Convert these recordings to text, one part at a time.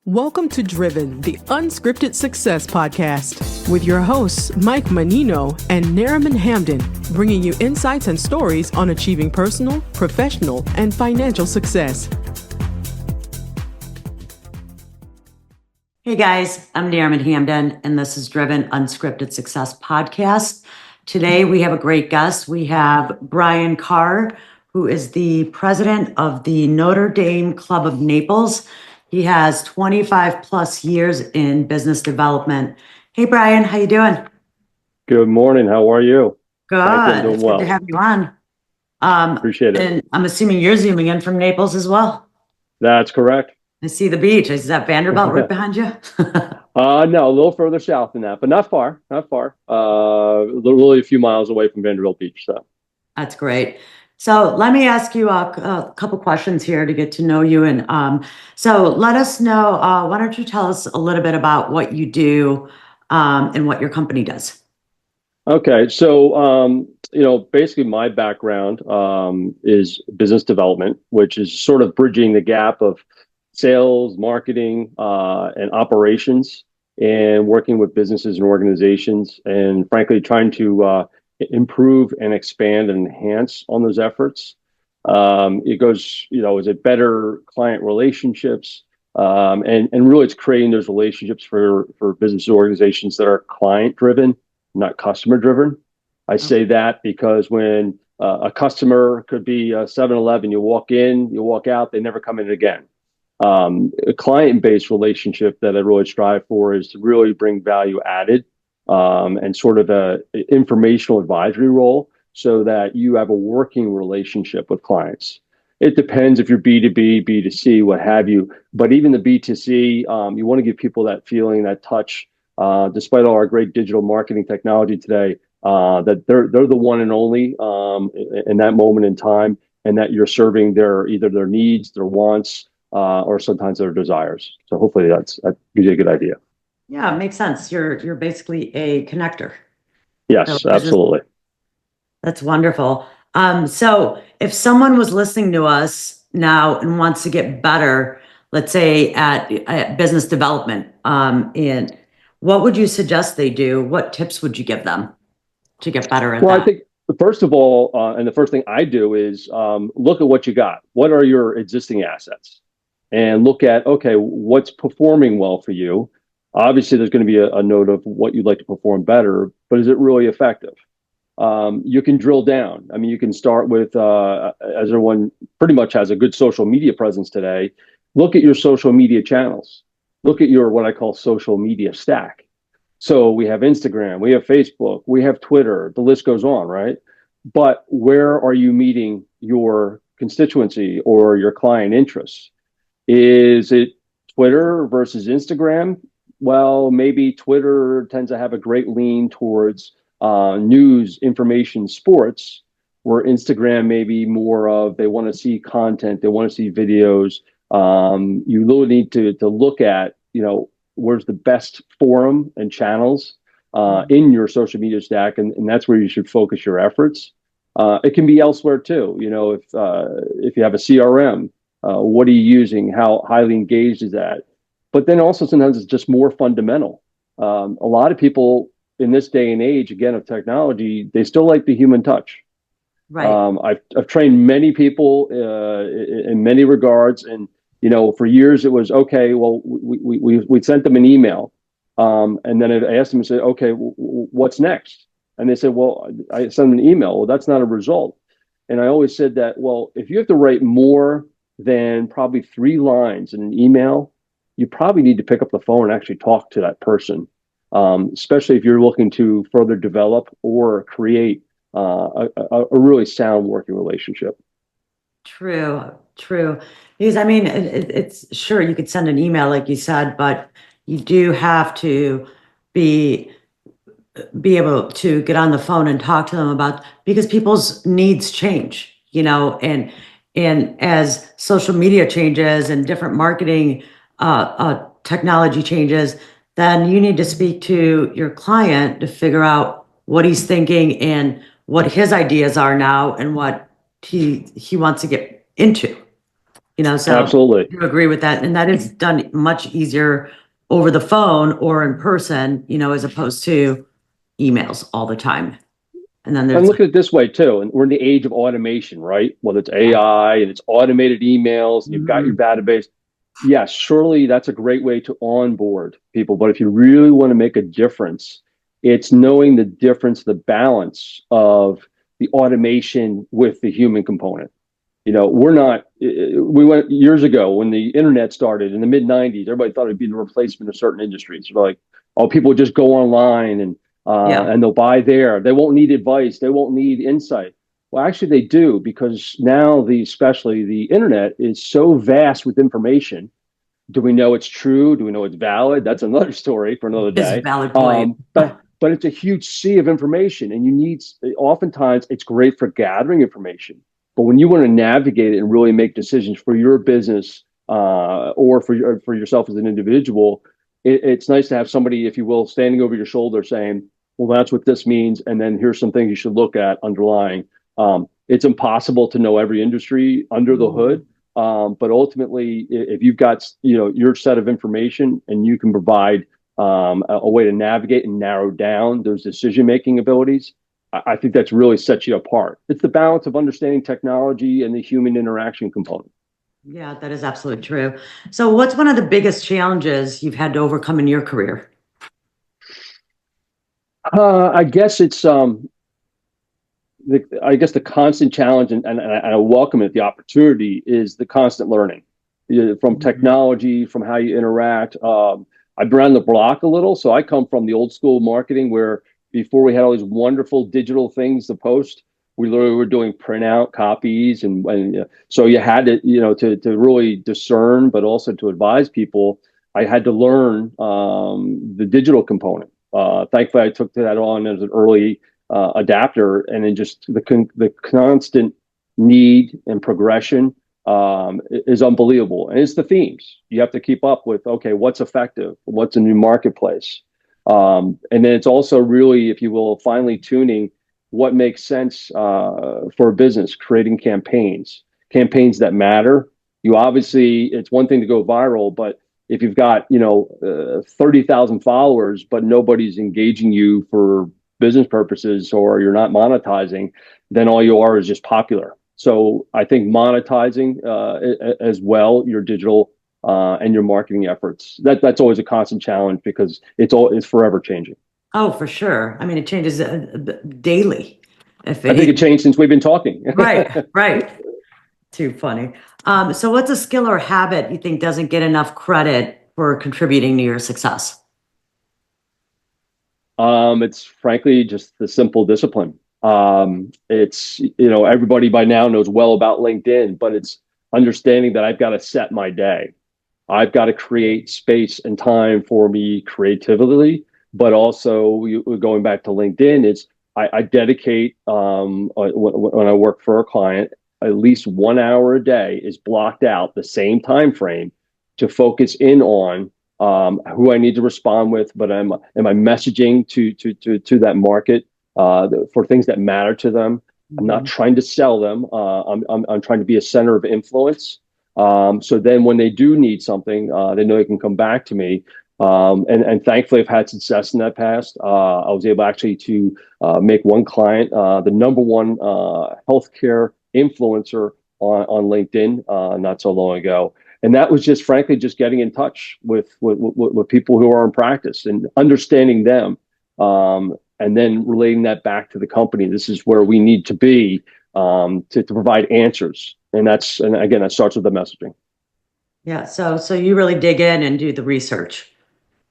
Welcome to Driven, the Unscripted Success podcast, with your hosts, Mike Manino and Nareman Hamdan, bringing you insights and stories on achieving personal, professional, and financial success. Hey guys, I'm Nareman Hamdan, and this is Driven Unscripted Success podcast. Today we have a great guest. We have Brian Carr, who is the president of the Notre Dame Club of Naples. He has 25 plus years in business development. Hey Brian, how you doing? Good morning. How are you? Good. It's good to have you on. Appreciate it. And I'm assuming you're zooming in from Naples as well. That's correct. I see the beach. Is that Vanderbilt right behind you? No, a little further south than that, but not far. Literally a few miles away from Vanderbilt Beach. So that's great. So let me ask you a couple questions here to get to know you. And so let us know, why don't you tell us a little bit about what you do and what your company does? Okay. So, basically my background is business development, which is sort of bridging the gap of sales, marketing, and operations, and working with businesses and organizations, and frankly, trying to improve and expand and enhance on those efforts. It goes, is it better client relationships? And really it's creating those relationships for business organizations that are client driven, not customer driven. I say that because when a customer could be a 7-Eleven, you walk in, you walk out, they never come in again. A client-based relationship that I really strive for is to really bring value added and sort of a informational advisory role so that you have a working relationship with clients. It depends if you're B2B, B2C, what have you. But even the B2C, you want to give people that feeling, that touch, despite all our great digital marketing technology today, that they're the one and only in that moment in time, and that you're serving either their needs, their wants, or sometimes their desires. So hopefully that gives you a good idea. Yeah, it makes sense. You're basically a connector. Yes, so absolutely. That's wonderful. So if someone was listening to us now and wants to get better, let's say at business development, and what would you suggest they do? What tips would you give them to get better at that? Well, I think first of all, and the first thing I do is look at what you got. What are your existing assets? And look at, okay, what's performing well for you? Obviously, there's going to be a note of what you'd like to perform better, but is it really effective? You can drill down. I mean, you can start with, as everyone pretty much has a good social media presence today, look at your social media channels. Look at your, what I call social media stack. So we have Instagram, we have Facebook, we have Twitter, the list goes on, right? But where are you meeting your constituency or your client interests? Is it Twitter versus Instagram? Well, maybe Twitter tends to have a great lean towards news, information, sports, where Instagram may be more of they want to see content, they want to see videos. You really need to look at, where's the best forum and channels in your social media stack, and that's where you should focus your efforts. It can be elsewhere too. If you have a CRM, what are you using? How highly engaged is that? But then also sometimes it's just more fundamental. A lot of people in this day and age, again, of technology, they still like the human touch. Right. I've trained many people in many regards, and for years it was okay. Well, we sent them an email, and then I asked them to say, okay, what's next? And they said, well, I sent them an email. Well, that's not a result. And I always said that, well, if you have to write more than probably 3 lines in an email, you probably need to pick up the phone and actually talk to that person, especially if you're looking to further develop or create a really sound working relationship. True. Because I mean, it's sure you could send an email like you said, but you do have to be able to get on the phone and talk to them because people's needs change, and as social media changes and different marketing technology changes, then you need to speak to your client to figure out what he's thinking and what his ideas are now and what he wants to get into. So Absolutely. you agree with that. And that is done much easier over the phone or in person, as opposed to emails all the time. And then And there's, look at it this way too. And we're in the age of automation, right? Whether it's AI and it's automated emails and you've got your Mhm. database. Yes, surely that's a great way to onboard people. But if you really want to make a difference, it's knowing the difference, the balance of the automation with the human component. We're not, we went years ago when the internet started in the mid 90s, everybody thought it'd be the replacement of certain industries. They're like, oh, people would just go online Yeah. and they'll buy there. They won't need advice. They won't need insight. Well, actually, they do, because now especially the internet is so vast with information. Do we know it's true? Do we know it's valid? That's another story for another Is a day. valid point. But it's a huge sea of information, and oftentimes it's great for gathering information. But when you want to navigate it and really make decisions for your business, or for yourself as an individual, it's nice to have somebody, if you will, standing over your shoulder saying, "Well, that's what this means," and then here's some things you should look at underlying. It's impossible to know every industry under the hood, but ultimately, if you've got your set of information and you can provide a way to navigate and narrow down those decision-making abilities, I think that's really sets you apart. It's the balance of understanding technology and the human interaction component. Yeah, that is absolutely true. So what's one of the biggest challenges you've had to overcome in your career? I guess it's the constant challenge, and I welcome it. The opportunity is the constant learning, from Mhm. technology, from how you interact. I've been around the block a little, so I come from the old school marketing where before we had all these wonderful digital things to post, we literally were doing printout copies, and so you had to to really discern, but also to advise people. I had to learn the digital component. Thankfully, I took that on as an early adapter, and then just the constant need and progression is unbelievable. And it's the themes you have to keep up with. Okay, what's effective? What's a new marketplace? And then it's also really, if you will, finely tuning what makes sense for a business, creating campaigns that matter. It's one thing to go viral, but if you've got 30,000 followers, but nobody's engaging you for business purposes, or you're not monetizing, then all you are is just popular. So I think monetizing as well your digital and your marketing efforts, that's always a constant challenge, because it's forever changing. Oh, for sure. I mean, it changes daily. If I it think it even, changed since we've been talking. right, right. Too funny. So what's a skill or habit you think doesn't get enough credit for contributing to your success? It's frankly just the simple discipline. It's, everybody by now knows well about LinkedIn, but it's understanding that I've got to set my day. I've got to create space and time for me creatively, but also going back to LinkedIn, I dedicate, when I work for a client, at least 1 hour a day is blocked out, the same time frame, to focus in on who I need to respond with, but am I messaging to that market for things that matter to them? I'm not Mhm. trying to sell them. I'm trying to be a center of influence. So then when they do need something, they know they can come back to me. And thankfully, I've had success in that past. I was able actually to make one client the number one healthcare influencer on LinkedIn not so long ago. And that was just frankly just getting in touch with people who are in practice and understanding them, and then relating that back to the company. This is where we need to be to provide answers. And again, that starts with the messaging. Yeah. So you really dig in and do the research,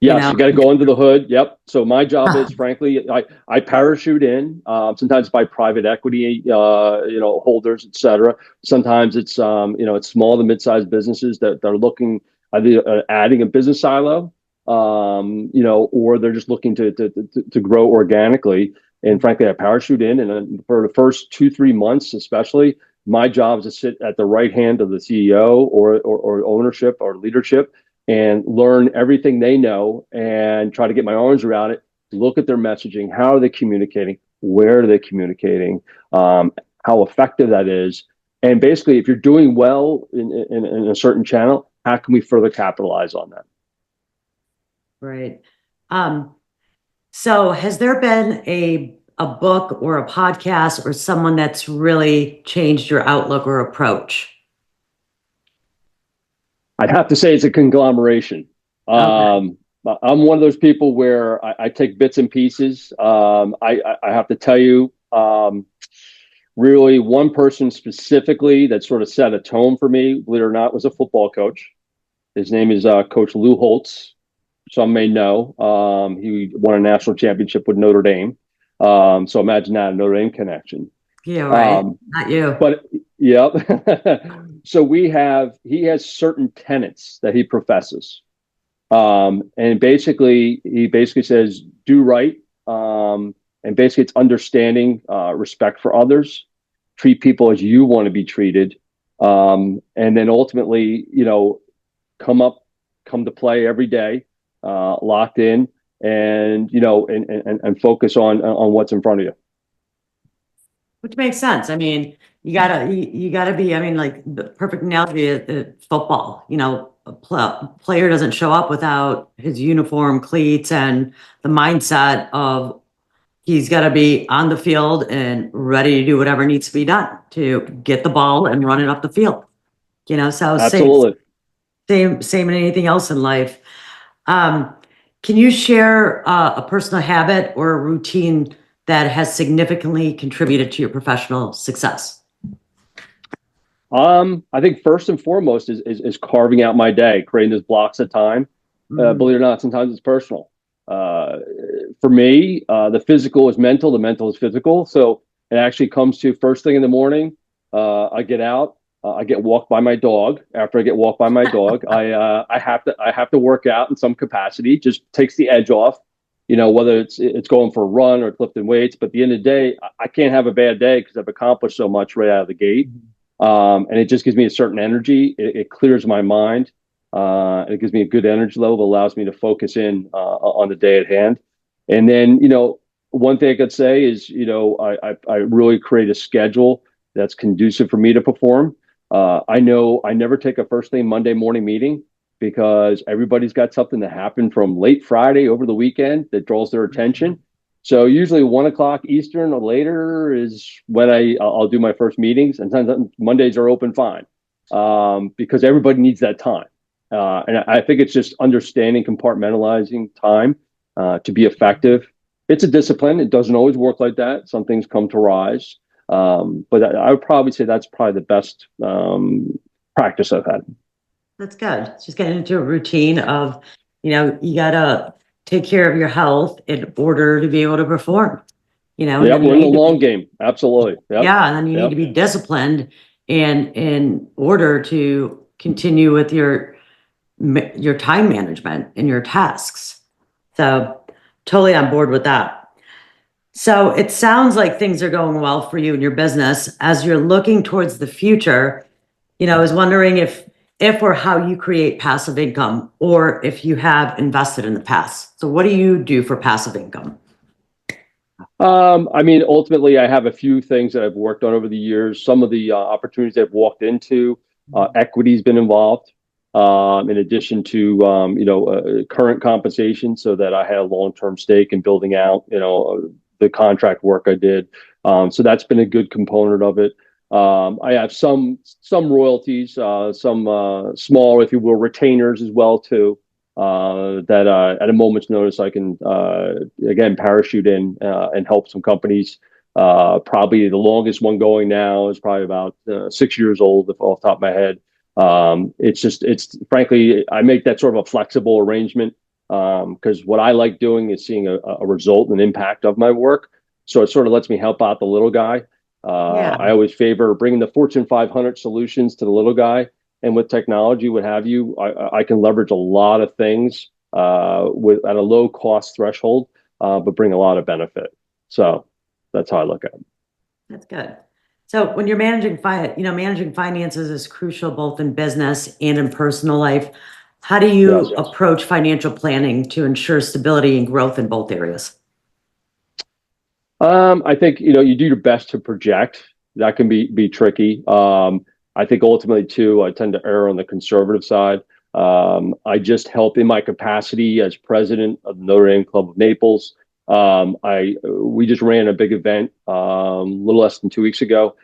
you Yes, know? you got to go under the hood. Yep. So my job is, frankly, I parachute in, sometimes by private equity, holders, et cetera. Sometimes it's small to mid-sized businesses that are looking either adding a business silo, or they're just looking to grow organically. And frankly, I parachute in, and for the first 2-3 months, especially, my job is to sit at the right hand of the CEO or ownership or leadership and learn everything they know and try to get my arms around it, look at their messaging. How are they communicating? Where are they communicating? How effective that is? And basically, if you're doing well in a certain channel, how can we further capitalize on that? Right. So has there been a book or a podcast or someone that's really changed your outlook or approach? I'd have to say it's a conglomeration. Okay. I'm one of those people where I take bits and pieces. I have to tell you, really one person specifically that sort of set a tone for me, believe it or not, was a football coach. His name is Coach Lou Holtz. Some may know. He won a national championship with Notre Dame. So imagine that, a Notre Dame connection. Yeah, right. Not you. But yeah. So he has certain tenets that he professes. And he basically says, do right. And basically it's understanding, respect for others, treat people as you want to be treated. And then ultimately, come to play every day, locked in and, and focus on what's in front of you. Which makes sense. I mean, you gotta be, I mean, like the perfect analogy is football, a player doesn't show up without his uniform, cleats, and the mindset of he's got to be on the field and ready to do whatever needs to be done to get the ball and run it up the field. So Absolutely. same in anything else in life. Can you share a personal habit or a routine that has significantly contributed to your professional success? I think first and foremost is carving out my day, creating those blocks of time. Believe it or not, sometimes it's personal. For me, the physical is mental, the mental is physical. So it actually comes to first thing in the morning. I get out, I get walked by my dog. After I get walked by my dog, I have to work out in some capacity. Just takes the edge off. Whether it's going for a run or it's lifting weights. But at the end of the day, I can't have a bad day because I've accomplished so much right out of the gate. And it just gives me a certain energy. It clears my mind. It gives me a good energy level that allows me to focus in on the day at hand. And then, one thing I could say is, I really create a schedule that's conducive for me to perform. I know I never take a first thing Monday morning meeting because everybody's got something that happened from late Friday over the weekend that draws their attention. So usually 1:00 Eastern or later is when I'll do my first meetings, and sometimes Mondays are open fine because everybody needs that time. And I think it's just understanding, compartmentalizing time to be effective. It's a discipline. It doesn't always work like that. Some things come to rise. But I would probably say that's probably the best practice I've had. That's good. It's just getting into a routine of, you gotta take care of your health in order to be able to perform. Yeah, we're in the long game. Absolutely. Yep. Yeah, and then you need to be disciplined in order to continue with your time management and your tasks. So totally on board with that. So it sounds like things are going well for you in your business. As you're looking towards the future, I was wondering if or how you create passive income, or if you have invested in the past. So what do you do for passive income? Ultimately, I have a few things that I've worked on over the years. Some of the opportunities I've walked into, equity's been involved, in addition to, current compensation, so that I had a long-term stake in building out, the contract work I did. So that's been a good component of it. I have some royalties, some small, if you will, retainers as well too. That at a moment's notice I can again parachute in and help some companies. Probably the longest one going now is probably about 6 years old, off the top of my head. It's frankly, I make that sort of a flexible arrangement because what I like doing is seeing a result and impact of my work. So it sort of lets me help out the little guy. I always favor bringing the Fortune 500 solutions to the little guy. And with technology, what have you, I can leverage a lot of things at a low cost threshold, but bring a lot of benefit. So that's how I look at it. That's good. So when you're managing finances is crucial both in business and in personal life. How do you approach financial planning to ensure stability and growth in both areas? I think, you do your best to project That can be tricky. I think ultimately too, I tend to err on the conservative side. I just help in my capacity as president of the Notre Dame Club of Naples. We just ran a big event a little less than 2 weeks ago.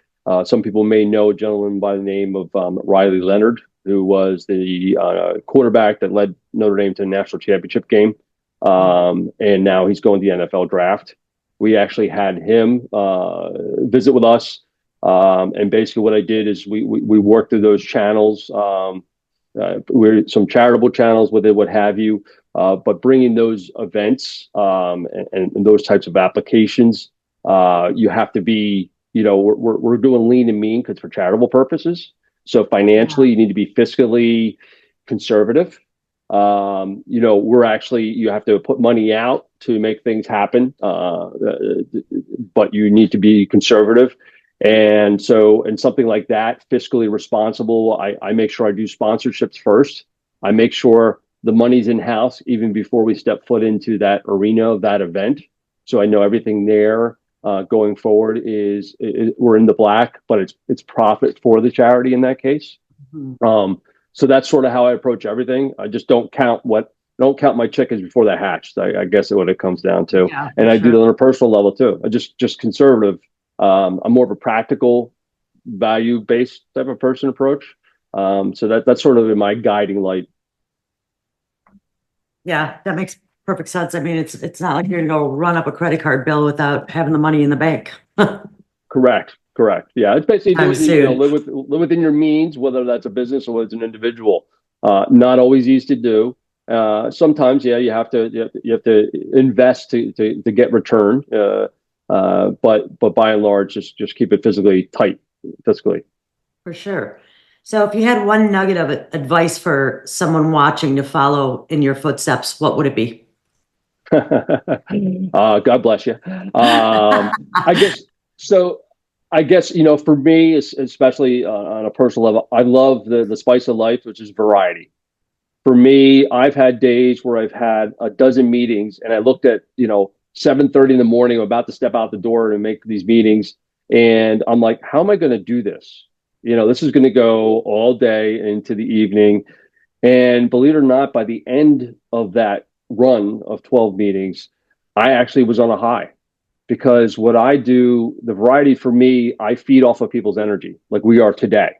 Some people may know a gentleman by the name of Riley Leonard, who was the quarterback that led Notre Dame to the national championship game. And now he's going to the NFL draft. We actually had him visit with us. And basically what I did is we worked through those channels. We're some charitable channels with it, what have you. But bringing those events and those types of applications, you have to be, we're doing lean and mean because for charitable purposes. So financially, you need to be fiscally conservative. You have to put money out to make things happen, but you need to be conservative. And so, in something like that, fiscally responsible, I make sure I do sponsorships first. I make sure the money's in house even before we step foot into that arena of that event. So I know everything there going forward is we're in the black, but it's profit for the charity in that case. Mm-hmm. So that's sort of how I approach everything. I just don't count my chickens before they're hatched. I guess is what it comes down to. Yeah, and I do it on a personal level too. I just conservative. I'm more of a practical, value-based type of person approach. So that's sort of in my guiding light. Yeah, that makes perfect sense. I mean, it's not like you're gonna go run up a credit card bill without having the money in the bank. Correct. Yeah, it's basically live within your means, whether that's a business or whether it's an individual. Not always easy to do. Sometimes, you have to invest to get return. But by and large, just keep it fiscally. For sure. So if you had one nugget of advice for someone watching to follow in your footsteps, what would it be? God bless you. I guess, for me, especially on a personal level, I love the spice of life, which is variety. For me, I've had days where I've had a dozen meetings and I looked at, 7:30 in the morning, I'm about to step out the door and make these meetings. And I'm like, how am I going to do this? This is going to go all day into the evening. And believe it or not, by the end of that run of 12 meetings, I actually was on a high because what I do, the variety for me, I feed off of people's energy like we are today.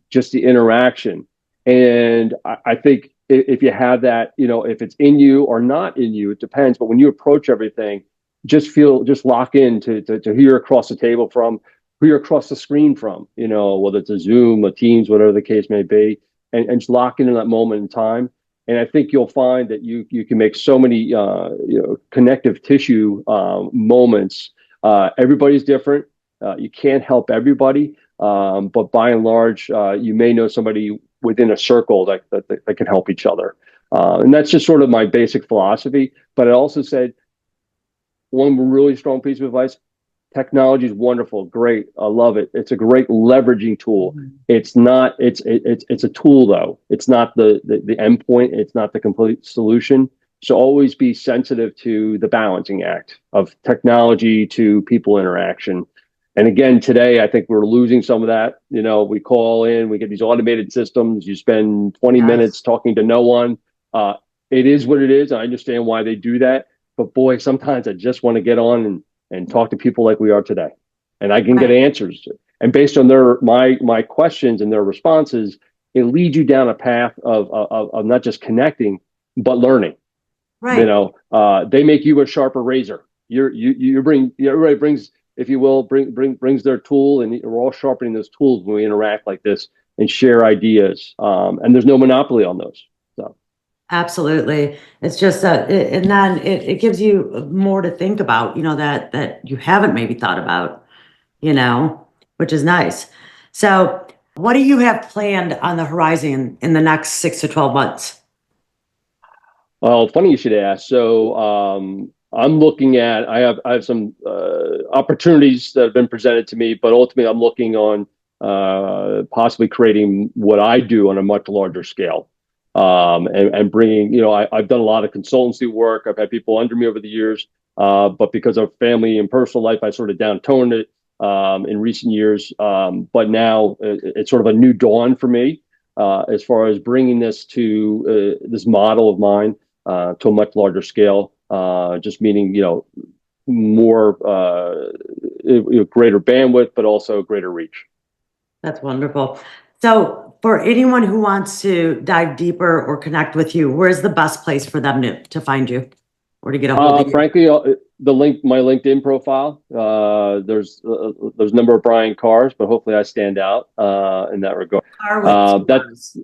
Just the interaction. And I think if you have that, if it's in you or not in you, it depends. But when you approach everything, just lock in to who you're across the table from, who you're across the screen from, whether it's a Zoom, a Teams, whatever the case may be, and just lock in that moment in time. And I think you'll find that you can make so many connective tissue moments. Everybody's different. You can't help everybody, but by and large, you may know somebody within a circle that can help each other. And that's just sort of my basic philosophy. But I also said one really strong piece of advice: technology is wonderful, great, I love it. It's a great leveraging tool. It's not. It's a tool though. It's not the endpoint. It's not the complete solution. So always be sensitive to the balancing act of technology to people interaction. And again, today, I think we're losing some of that. We call in, we get these automated systems. You spend 20 minutes talking to no one. It is what it is. I understand why they do that. But boy, sometimes I just want to get on and talk to people like we are today. And I can get answers. And based on my questions and their responses, it leads you down a path of not just connecting, but learning. Right. They make you a sharper razor. Everybody brings, if you will, brings their tool, and we're all sharpening those tools when we interact like this and share ideas. And there's no monopoly on those. So, absolutely, it's just and then it gives you more to think about, that you haven't maybe thought about, which is nice. So, what do you have planned on the horizon in the next 6 to 12 months? Well, funny you should ask. So, I'm looking at, I have some opportunities that have been presented to me, but ultimately I'm looking on possibly creating what I do on a much larger scale, and bringing, I've done a lot of consultancy work. I've had people under me over the years, but because of family and personal life, I sort of downtoned it. in recent years. But now it's sort of a new dawn for me as far as bringing this to this model of mine to a much larger scale, just meaning, more greater bandwidth, but also greater reach. That's wonderful. So for anyone who wants to dive deeper or connect with you, where's the best place for them to find you or to get a hold of you? Frankly, my LinkedIn profile, there's a number of Brian Carrs, but hopefully I stand out in that regard. Carr with two R's.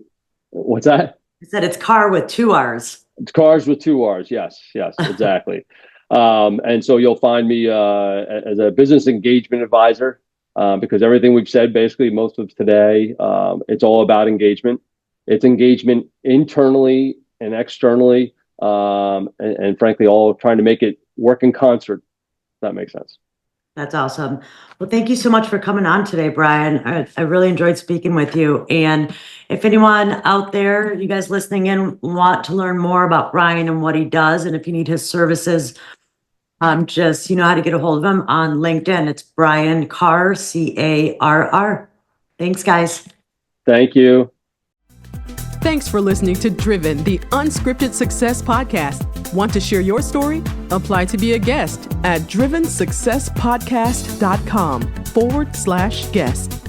What's that? I said it's Carr with 2 R's. It's Carrs with 2 R's. Yes, exactly. And so you'll find me as a business engagement advisor, because everything we've said, basically most of today, it's all about engagement. It's engagement internally and externally, and frankly, all trying to make it work in concert. If that makes sense. That's awesome. Well, thank you so much for coming on today, Brian. I really enjoyed speaking with you. And if anyone out there, you guys listening in, want to learn more about Brian and what he does, and if you need his services, just, you know how to get a hold of him on LinkedIn. It's Brian Carr, Carr. Thanks, guys. Thank you. Thanks for listening to Driven, the Unscripted Success Podcast. Want to share your story? Apply to be a guest at drivensuccesspodcast.com/guest.